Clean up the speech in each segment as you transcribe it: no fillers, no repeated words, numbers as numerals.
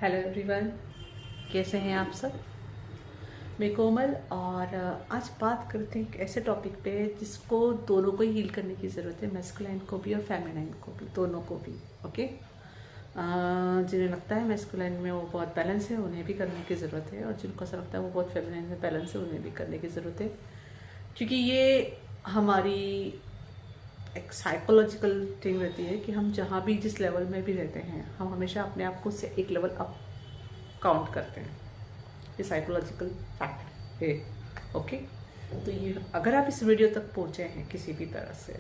Hello everyone, कैसे हैं आप सब। मैं कोमल और आज बात करते हैं एक ऐसे टॉपिक पे जिसको दोनों को ही हील करने की ज़रूरत है, मैस्कुलाइन को भी और फेमिनाइन को भी, दोनों को भी। ओके। जिन्हें लगता है मैस्कुलाइन में वो बहुत बैलेंस है उन्हें भी करने की ज़रूरत है, और जिनको ऐसा लगता है वो बहुत फेमिनाइन में बैलेंस है उन्हें भी करने की ज़रूरत है, क्योंकि ये हमारी एक साइकोलॉजिकल थिंग रहती है कि हम जहाँ भी जिस लेवल में भी रहते हैं हम हमेशा अपने आप को से एक लेवल अप काउंट करते हैं। ये साइकोलॉजिकल फैक्ट है। ओके। तो ये अगर आप इस वीडियो तक पहुंचे हैं किसी भी तरह से,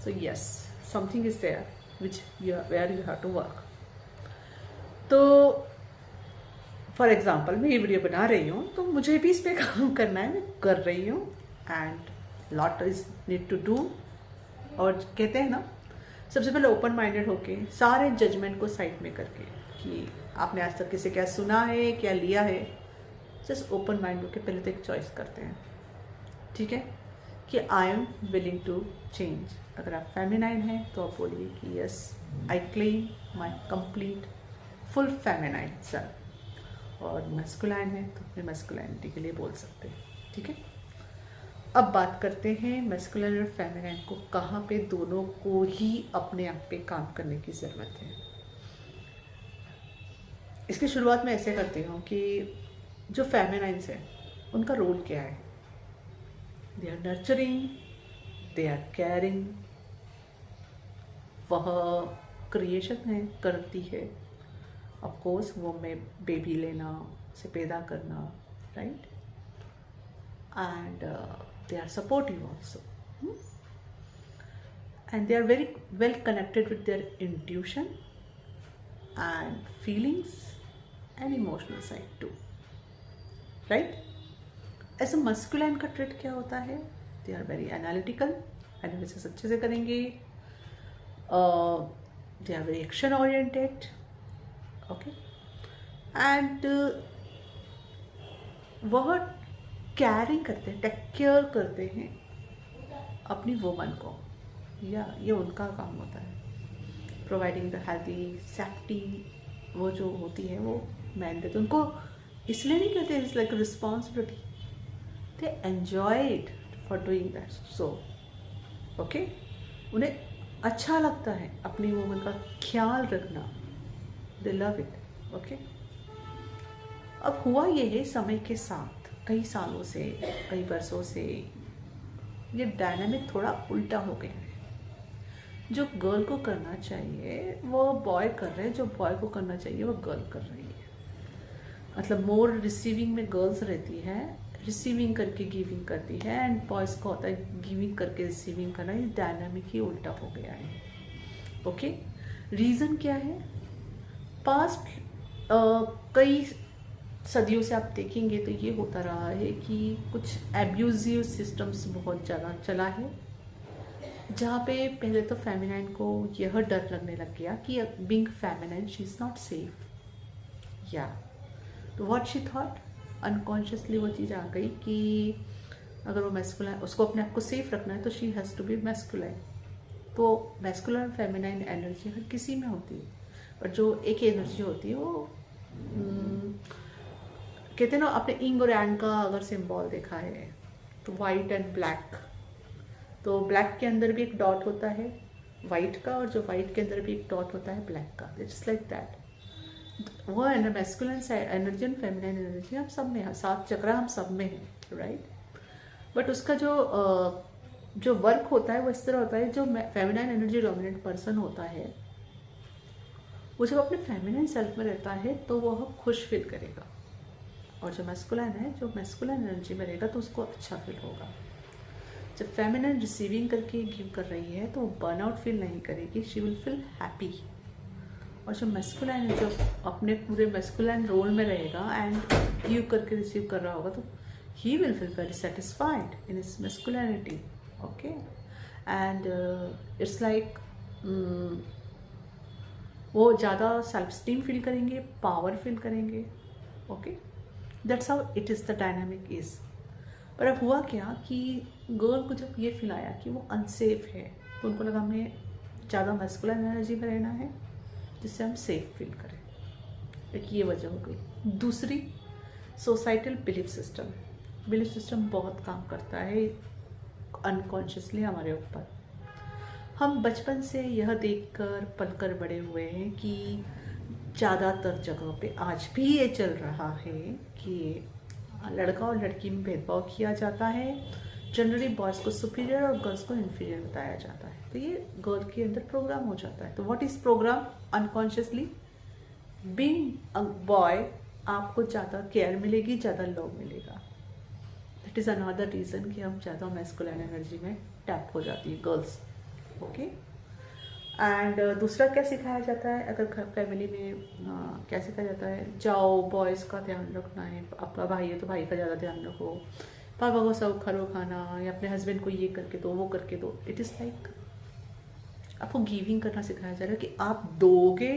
so yes, something is there which where you have to work. तो फॉर एग्जाम्पल मैं ये वीडियो बना रही हूँ तो मुझे भी इस पर काम करना है, मैं कर रही हूँ and lot is need to do. और कहते हैं ना, सबसे पहले ओपन माइंडेड होके सारे जजमेंट को साइड में करके कि आपने आज तक किसी क्या सुना है क्या लिया है, जस्ट ओपन माइंड होके पहले तो एक चॉइस करते हैं, ठीक है, कि I am willing to change. अगर आप फेमिनाइन हैं तो आप बोलिए कि yes, I claim my complete full feminine self, और मैस्कुलाइन है तो अपने मैस्कुलाइनिटी के लिए बोल सकते हैं, ठीक है। अब बात करते हैं मैस्कुलाइन और फेमिनाइन को कहाँ पे दोनों को ही अपने आप पे काम करने की ज़रूरत है। इसकी शुरुआत मैं ऐसे करती हूँ कि जो फेमिनाइन्स हैं उनका रोल क्या है। They are nurturing, they are caring, वह क्रिएशन है, करती है। ऑफ कोर्स वो में बेबी लेना, उसे पैदा करना, right, and they are supportive also, and they are very well connected with their intuition and feelings and emotional side too, right? As a masculine का ट्रेट क्या होता है, they are very analytical, analysis अच्छे से करेंगे, they are very action oriented, okay, and वह carrying करते हैं, टेक केयर करते हैं अपनी वुमन को, या ये उनका काम होता है। प्रोवाइडिंग द हेल्थी सेफ्टी वो जो होती है वो मैन देते, उनको इसलिए नहीं कहते it's like responsibility, they enjoy it for doing that, so okay, उन्हें अच्छा लगता है अपनी वुमन का ख्याल रखना, दे लव इट, ओके। अब हुआ ये है समय के साथ, कई सालों से, कई वर्षों से ये डायनामिक थोड़ा उल्टा हो गया है। जो गर्ल को करना चाहिए वो बॉय कर रहे हैं, जो बॉय को करना चाहिए वो गर्ल कर रही है। मतलब मोर रिसीविंग में गर्ल्स रहती है, रिसीविंग करके गिविंग करती है, एंड बॉयज़ का होता है गिविंग करके रिसीविंग करना। ये डायनामिक ही उल्टा हो गया है, ओके। रीज़न क्या है, पास्ट कई सदियों से आप देखेंगे तो ये होता रहा है कि कुछ एब्यूजिव सिस्टम्स बहुत ज़्यादा चला है, जहाँ पे पहले तो फेमिनाइन को यह डर लगने लग गया कि being feminine she is not safe, या तो व्हाट शी थॉट, अनकॉन्शियसली वो चीज़ आ गई कि अगर वो मैस्कुलाइन, उसको अपने आप को सेफ रखना है तो she has to be masculine. तो मैस्कुलाइन फेमिनाइन एनर्जी हर किसी में होती है, पर जो एक एनर्जी होती है वो कहते हैं ना, अपने इंग और यांग का अगर सिंबल देखा है तो वाइट एंड ब्लैक, तो ब्लैक के अंदर भी एक डॉट होता है वाइट का, और जो वाइट के अंदर भी एक डॉट होता है ब्लैक का, इट्स लाइक दैट। वो है ना masculine energy and feminine energy हम सब में है, 7 चक्र हम सब में है, राइट। बट उसका जो वर्क होता है वो इस तरह होता है, जो फेमिनाइन एनर्जी डोमिनेंट पर्सन होता है वो जब अपने फेमिनाइन सेल्फ में रहता है तो वह खुश फील करेगा, और जो मैस्कुलाइन है, जो मैस्कुलाइन एनर्जी में रहेगा तो उसको अच्छा फील होगा। जब फेमिनाइन रिसीविंग करके गिव कर रही है तो वो बर्नआउट फील नहीं करेगी, शी विल फील हैप्पी। और जो मैस्कुलाइन है, जो अपने पूरे मैस्कुलाइन रोल में रहेगा एंड गिव करके रिसीव कर रहा होगा, तो he will feel very satisfied in his masculinity, okay. And it's like वो ज़्यादा सेल्फ स्टीम फील करेंगे, पावर फील करेंगे, okay. That's how it is, the dynamic is. पर अब हुआ क्या कि गर्ल को जब ये फील आया कि वो अनसेफ है तो उनको लगा हमें ज़्यादा मैस्कुलाइन एनर्जी में रहना है जिससे हम सेफ फील करें, एक ये वजह हो गई। दूसरी, सोसाइटल बिलीफ सिस्टम बहुत काम करता है अनकॉन्शियसली हमारे ऊपर। हम बचपन से यह देखकर पलकर बड़े हुए हैं कि ज़्यादातर जगहों पे आज भी ये चल रहा है कि लड़का और लड़की में भेदभाव किया जाता है। जनरली बॉयज़ को सुपीरियर और गर्ल्स को इन्फीरियर बताया जाता है। तो ये गर्ल के अंदर प्रोग्राम हो जाता है। तो what is program? Unconsciously being a boy आपको ज़्यादा केयर मिलेगी, ज़्यादा लव मिलेगा। दैट इज़ अनदर रीज़न कि हम ज़्यादा मैस्कुलिन एनर्जी में टैप हो जाती है गर्ल्स। ओके। एंड दूसरा क्या सिखाया जाता है अगर घर फैमिली में, क्या सिखाया जाता है? जाओ बॉयज़ का ध्यान रखना है, आपका भाई है तो भाई का ज़्यादा ध्यान रखो, पापा को सब खरो खाना, या अपने हस्बैंड को ये करके दो, वो करके दो। इट इज़ लाइक आपको गिविंग करना सिखाया जा रहा है कि आप दोगे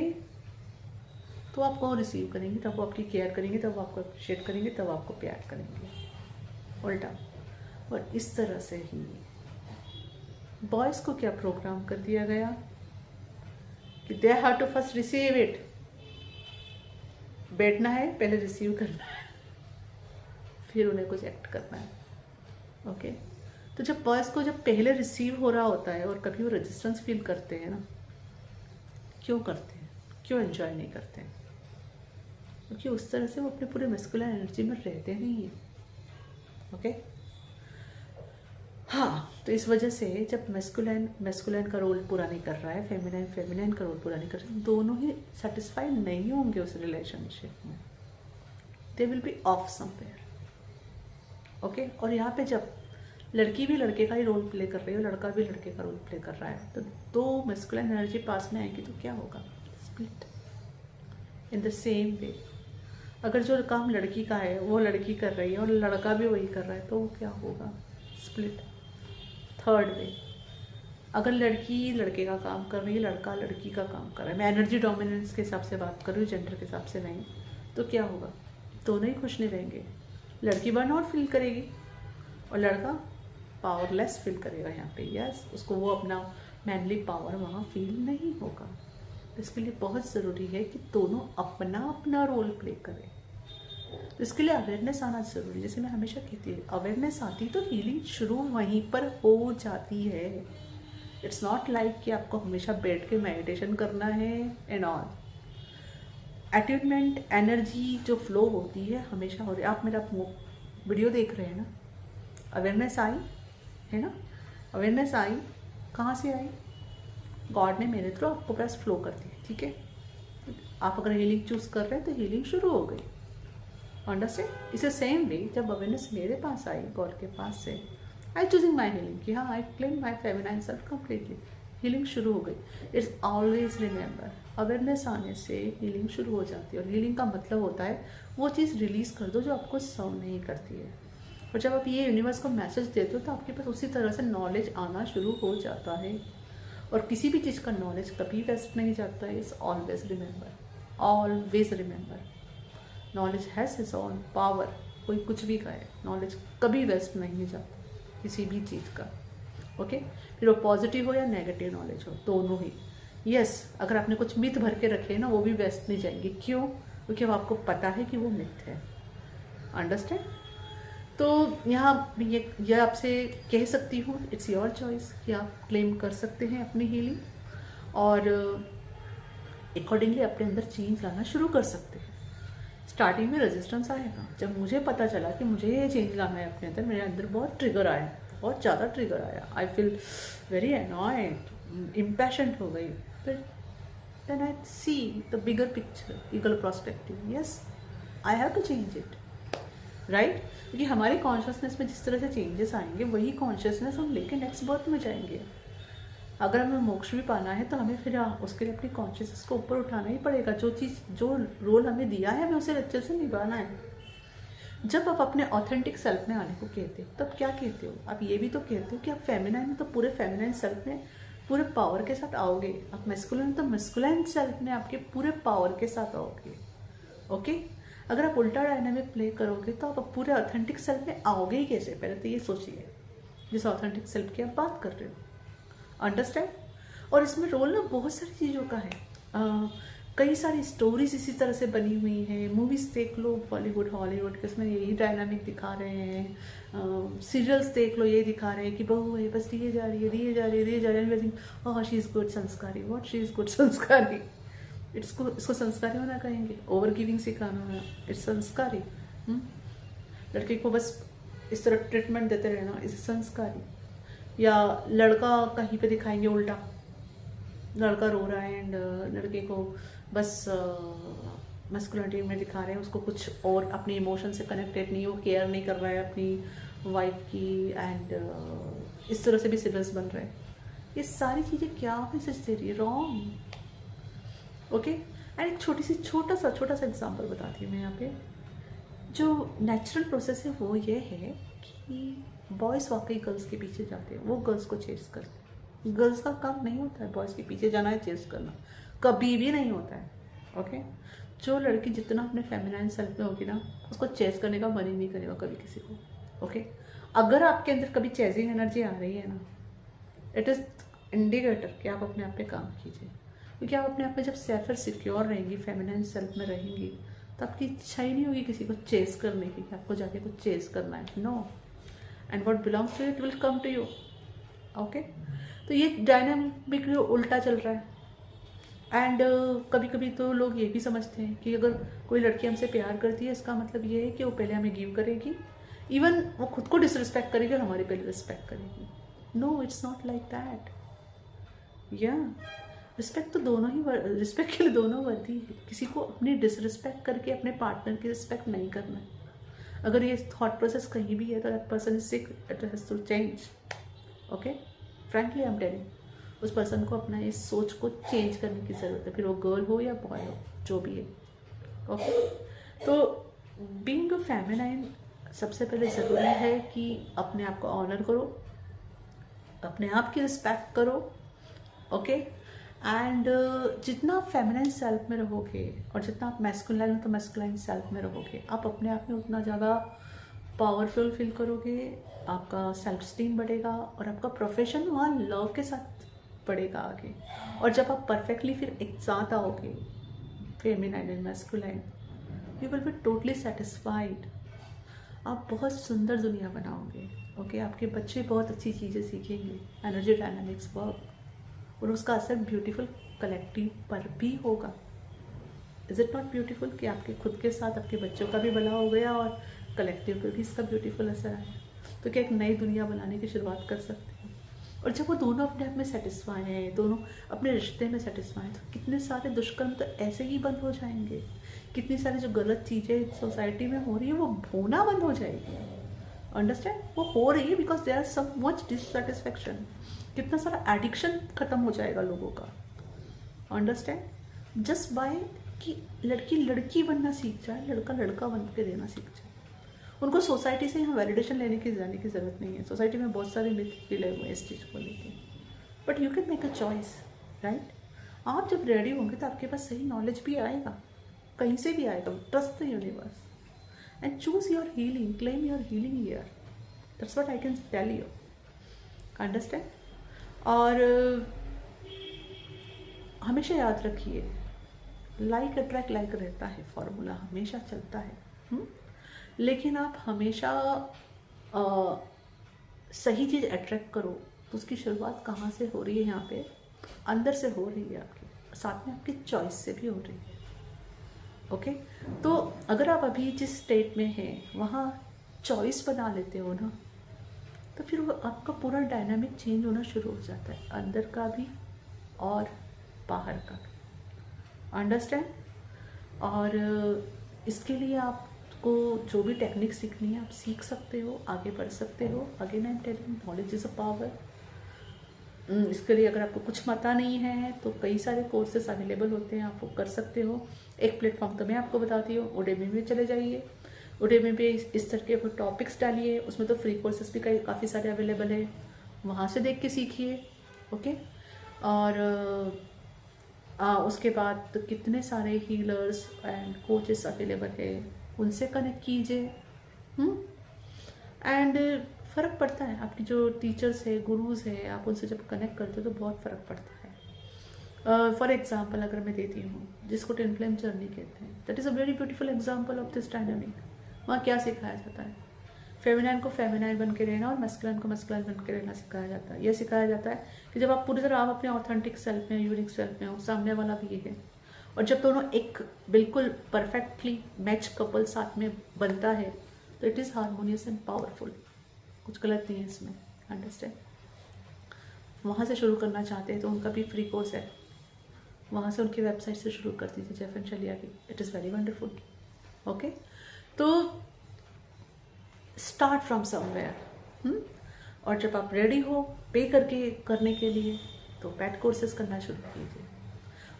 तो आपको रिसीव करेंगे, तब वो आपकी केयर करेंगे, तब वो आपको अप्रिशिएट करेंगे, तब आपको प्यार करेंगे। उल्टा। और इस तरह से ही बॉयज़ को क्या प्रोग्राम कर दिया गया कि they have to first receive it. बैठना है, पहले रिसीव करना है, फिर उन्हें कुछ एक्ट करना है। ओके। तो जब बॉयज़ को जब पहले रिसीव हो रहा होता है और कभी वो रेजिस्टेंस फील करते हैं ना, क्यों करते हैं, क्यों एंजॉय नहीं करते हैं? क्योंकि उस तरह से वो अपने पूरे मैस्कुलिन एनर्जी में रहते नहीं हैं। ओके। हाँ, तो इस वजह से जब मैस्कुलिन का रोल पूरा नहीं कर रहा है, फेमिनिन का रोल पूरा नहीं कर रहा है, दोनों ही सेटिस्फाइड नहीं होंगे उस रिलेशनशिप में। They will be of somewhere. Okay. और यहाँ पे जब लड़की भी लड़के का ही रोल प्ले कर रही है, लड़का भी लड़के का रोल प्ले कर रहा है, तो दो मैस्कुलिन एनर्जी पास में आएंगी तो क्या होगा? Split. In the same way अगर जो काम लड़की का है वो लड़की कर रही है और लड़का भी वही कर रहा है तो वो क्या होगा? स्प्लिट। थर्ड वे, अगर लड़की लड़के का काम कर रही है, लड़का लड़की का काम कर रहा है, मैं एनर्जी डोमिनेंस के हिसाब से बात कर रही हूँ, जेंडर के हिसाब से नहीं, तो क्या होगा? दोनों ही खुश नहीं रहेंगे। लड़की बर्नआउट फील करेगी और लड़का पावरलेस फील करेगा। यहाँ पे यस, उसको वो अपना मैनली पावर वहाँ फील नहीं होगा। इसके लिए बहुत ज़रूरी है कि दोनों अपना अपना रोल प्ले करें। तो इसके लिए अवेयरनेस आना ज़रूरी है। जैसे मैं हमेशा कहती हूँ, अवेयरनेस आती तो हीलिंग शुरू वहीं पर हो जाती है। इट्स नॉट लाइक कि आपको हमेशा बैठ के मेडिटेशन करना है एंड ऑल। अट्यूनमेंट एनर्जी जो फ्लो होती है हमेशा हो रही है। आप मेरा वीडियो देख रहे हैं ना, अवेयरनेस आई है ना, अवेयरनेस आई कहाँ से आई? गॉड ने मेरे थ्रू आपको पास फ्लो कर दिया। ठीक है, आप अगर हीलिंग चूज कर रहे हैं तो हीलिंग शुरू हो गई। अंडरस्टैंड? इसे सेम वे जब अवेयरनेस मेरे पास आई, गॉड के पास से, आई चूजिंग माई हीलिंग कि हाँ आई क्लेम माई फेमिनाइन सेल्फ कम्प्लीटली, हीलिंग शुरू हो गई। इट्स ऑलवेज रिमेंबर, अवेयरनेस आने से हीलिंग शुरू हो जाती है। और हीलिंग का मतलब होता है वो चीज़ रिलीज कर दो जो आपको सर्व नहीं करती है। और जब आप ये यूनिवर्स को मैसेज देते हो तो आपके पास उसी तरह से नॉलेज आना शुरू हो जाता है। और किसी भी चीज़ का नॉलेज कभी वेस्ट नहीं जाता है। It's always remember, always remember, knowledge has his own power. कोई कुछ भी कहे, नॉलेज कभी वेस्ट नहीं जाता किसी भी चीज़ का। ओके, फिर वो पॉजिटिव हो या नेगेटिव नॉलेज हो, दोनों ही। यस, अगर आपने कुछ मिथ भर के रखे ना, वो भी वेस्ट नहीं जाएंगे। क्यों? क्योंकि अब आपको पता है कि वो मिथ है। अंडरस्टैंड? तो यहाँ ये आपसे कह सकती हूँ, इट्स योर चॉइस कि आप क्लेम कर सकते हैं अपनी हीलिंग और अकॉर्डिंगली अपने अंदर चेंज लाना शुरू कर सकते हैं। स्टार्टिंग में रेजिस्टेंस आएगा। जब मुझे पता चला कि मुझे ये चेंज लाना है अपने अंदर, मेरे अंदर बहुत ट्रिगर आया, बहुत ज़्यादा ट्रिगर आया। I feel very annoyed, impatient हो गई। फिर then I see the bigger picture, eagle perspective. Yes, I have to change it, right? क्योंकि हमारे कॉन्शियसनेस में जिस तरह से चेंजेस आएंगे वही कॉन्शियसनेस हम लेके नेक्स्ट बर्थ में जाएंगे। अगर हमें मोक्ष भी पाना है तो हमें फिर उसके लिए अपनी कॉन्शियसनेस को ऊपर उठाना ही पड़ेगा। जो चीज़, जो रोल हमें दिया है, हमें उसे अच्छे से निभाना है। जब आप अपने ऑथेंटिक सेल्फ में आने को कहते हो तब क्या कहते हो? आप ये भी तो कहते हो कि आप फेमिनाइन में तो पूरे फेमिनाइन सेल्फ में पूरे पावर के साथ आओगे। आप मैस्कुलिन तो मैस्कुलिन सेल्फ में आपके पूरे पावर के साथ आओगे। ओके, अगर आप उल्टा डायनामिक प्ले करोगे तो आप पूरे ऑथेंटिक सेल्फ में आओगे ही कैसे? पहले तो ये सोचिए, जिस ऑथेंटिक सेल्फ की आप बात कर रहे हो। अंडरस्टैंड? और इसमें रोल ना बहुत सारी चीज़ों का है। कई सारी स्टोरीज इसी तरह से बनी हुई हैं। मूवीज देख लो बॉलीवुड हॉलीवुड के, उसमें यही डायनामिक दिखा रहे हैं। सीरियल्स देख लो, ये दिखा रहे हैं कि बहू है बस दिए जा रही है दिए जा रही है दिए जा रही है, ओह शी इज गुड संस्कारी, व्हाट शी इज गुड संस्कारी। इसको संस्कारी होना कहेंगे, ओवर गिविंग सिखाना है, इट्स संस्कारी। लड़के को बस इस तरह ट्रीटमेंट देते रहना इस संस्कारी। या लड़का कहीं पे दिखाएंगे उल्टा, लड़का रो रहा है एंड लड़के को बस मस्कुलिनिटी में दिखा रहे हैं, उसको कुछ और अपनी इमोशन से कनेक्टेड नहीं हो, केयर नहीं कर रहा है अपनी वाइफ की, एंड इस तरह से भी सिबल्स बन रहे हैं। ये सारी चीज़ें क्या मैसेज दे रही है? रॉन्ग। ओके, एंड एक छोटा सा एग्जांपल बताती हूँ मैं यहाँ पे। जो नेचुरल प्रोसेस है वो ये है कि बॉयज़ वाकई गर्ल्स के पीछे जाते हैं, वो गर्ल्स को चेस करते हैं। गर्ल्स का काम नहीं होता है बॉयज़ के पीछे जाना है, चेस करना, कभी भी नहीं होता है। ओके, जो लड़की जितना अपने फेमिनाइन सेल्फ में होगी ना, उसको चेस करने का मन ही नहीं करेगा कभी किसी को। ओके, अगर आपके अंदर कभी चेजिंग एनर्जी आ रही है ना, इट इज़ इंडिकेटर कि आप अपने आप पे काम कीजिए। क्योंकि आप अपने आप में जब सेफ और सिक्योर रहेंगी, फेमिनाइन सेल्फ में रहेंगी, तो आपकी इच्छा ही नहीं होगी किसी को चेस करने की, कि आपको जाके कुछ चेस करना है। No, and what belongs to it will come to you. Okay, तो ये डायनामिक उल्टा चल रहा है। एंड कभी कभी तो लोग ये भी समझते हैं कि अगर कोई लड़की हमसे प्यार करती है, इसका मतलब ये है कि वो पहले हमें गिव करेगी, इवन वो खुद को डिसरिस्पेक्ट करेगी और हमारे पहले रिस्पेक्ट करेगी। No, it's not like that. या रिस्पेक्ट तो दोनों ही, रिस्पेक्ट के लिए दोनों वर्दी है। किसी को अपनी डिसरिस्पेक्ट करके अपने पार्टनर की रिस्पेक्ट नहीं करना है। अगर ये थॉट प्रोसेस कहीं भी है तो that person is sick, it has to change. Okay, frankly I am telling, उस पर्सन को अपना इस सोच को चेंज करने की ज़रूरत है, फिर वो गर्ल हो या बॉय हो, जो भी है। ओके, तो बीइंग अ फेमिनाइन सबसे पहले ज़रूरी है कि अपने आप को ऑनर करो, अपने आप की रिस्पेक्ट करो। ओके, एंड जितना आप फेमिनाइन सेल्फ में रहोगे और जितना आप मैस्कुलाइन हो तो मैस्कुलाइन सेल्फ में रहोगे, आप अपने आप में उतना ज़्यादा पावरफुल फील करोगे, आपका सेल्फ स्टीम बढ़ेगा और आपका प्रोफेशन वहाँ लव के साथ बढ़ेगा आगे। और जब आप परफेक्टली फिर एक साथ आओगे, feminine and masculine, you will be totally satisfied. आप बहुत सुंदर दुनिया बनाओगे। ओके, आपके बच्चे बहुत अच्छी चीज़ें सीखेंगे, एनर्जी डायनामिक्स वर्क, और उसका असर ब्यूटीफुल कलेक्टिव पर भी होगा। इज इट नॉट ब्यूटीफुल कि आपके खुद के साथ आपके बच्चों का भी भला हो गया और कलेक्टिव पर भी इसका ब्यूटीफुल असर आया? तो क्या एक नई दुनिया बनाने की शुरुआत कर सकते हैं। और जब वो दोनों अपने आप में सेटिस्फाई हैं, दोनों अपने रिश्ते में सेटिस्फाई हैं, तो कितने सारे दुष्कर्म तो ऐसे ही बंद हो जाएंगे। कितनी सारी जो गलत चीज़ें सोसाइटी में हो रही है वो होना बंद हो जाएगी। अंडरस्टैंड, वो हो रही है because there are some much dissatisfaction. कितना सारा एडिक्शन खत्म हो जाएगा लोगों का। अंडरस्टैंड, जस्ट बाय कि लड़की लड़की बनना सीख जाए, लड़का लड़का बन के देना सीख जाए। उनको सोसाइटी से यहाँ वैलिडेशन लेने की जाने की ज़रूरत नहीं है। सोसाइटी में बहुत सारे मिथ भी लगे हुए हैं इस चीज़ को लेके, but you can make a choice, right. आप जब रेडी होंगे तो आपके पास सही नॉलेज भी आएगा, कहीं से भी आएगा। Trust the universe and choose your healing, claim your healing year. That's what I can tell you. Understand. और हमेशा याद रखिए, लाइक अट्रैक्ट लाइक रहता है, फॉर्मूला हमेशा चलता है। लेकिन आप हमेशा सही चीज़ अट्रैक्ट करो तो उसकी शुरुआत कहाँ से हो रही है? यहाँ पे अंदर से हो रही है, आपकी साथ में आपकी चॉइस से भी हो रही है। ओके, तो अगर आप अभी जिस स्टेट में हैं वहाँ चॉइस बना लेते हो ना, तो फिर वो आपका पूरा डायनामिक चेंज होना शुरू हो जाता है, अंदर का भी और बाहर का भी। अंडरस्टैंड। और इसके लिए आपको जो भी टेक्निक सीखनी है आप सीख सकते हो, आगे बढ़ सकते हो। Again I am telling, knowledge is a power. इसके लिए अगर आपको कुछ पता नहीं है तो कई सारे कोर्सेस अवेलेबल होते हैं, आप वो कर सकते हो। एक प्लेटफॉर्म तो मैं आपको बताती हूँ, उडेमी में चले जाइए। उडेमी पे इस तरह के टॉपिक्स डालिए, उसमें तो फ्री कोर्सेस भी काफ़ी सारे अवेलेबल है, वहाँ से देख के सीखिए। ओके, और उसके बाद कितने सारे हीलर्स एंड कोचेस अवेलेबल है, उनसे कनेक्ट कीजिए। एंड फ़र्क पड़ता है, आपकी जो टीचर्स है, गुरुज है, आप उनसे जब कनेक्ट करते हो तो बहुत फ़र्क पड़ता है। फॉर एग्जाम्पल अगर मैं देती हूँ, जिसको ट्विन फ्लेम जर्नी कहते हैं, that is a very beautiful example of this dynamic. वहाँ क्या सिखाया जाता है? फेमिनाइन को फेमिनाइन बन के रहना और मस्कुलाइन को मस्कुलाइन बन के रहना सिखाया जाता है। यह सिखाया जाता है कि जब आप पूरी तरह आप अपने ऑथेंटिक सेल्फ में, यूनिक सेल्फ में हो, सामने वाला भी ये है, और जब दोनों एक बिल्कुल परफेक्टली मैच कपल साथ में बनता है तो it is harmonious and powerful. कुछ गलत नहीं है इसमें, अंडरस्टैंड। वहाँ से शुरू करना चाहते हैं तो उनका भी फ्री कोर्स है, वहाँ से उनकी वेबसाइट से शुरू कर दीजिए, जैफन चलिया की। It is very wonderful. Okay, तो स्टार्ट फ्रॉम समवेयर। और जब आप रेडी हो पे करके करने के लिए तो पेट कोर्सेज करना शुरू कीजिए।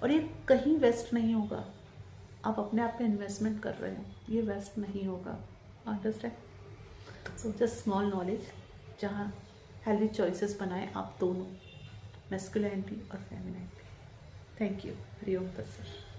और ये कहीं वेस्ट नहीं होगा, आप अपने आप पे इन्वेस्टमेंट कर रहे हैं, ये वेस्ट नहीं होगा, understand. So just small knowledge, जहाँ हेल्दी चॉइसेस बनाएं आप दोनों, मैस्कुलिन भी और फेमिनाइन भी। Thank you. हरिओम तत्सत।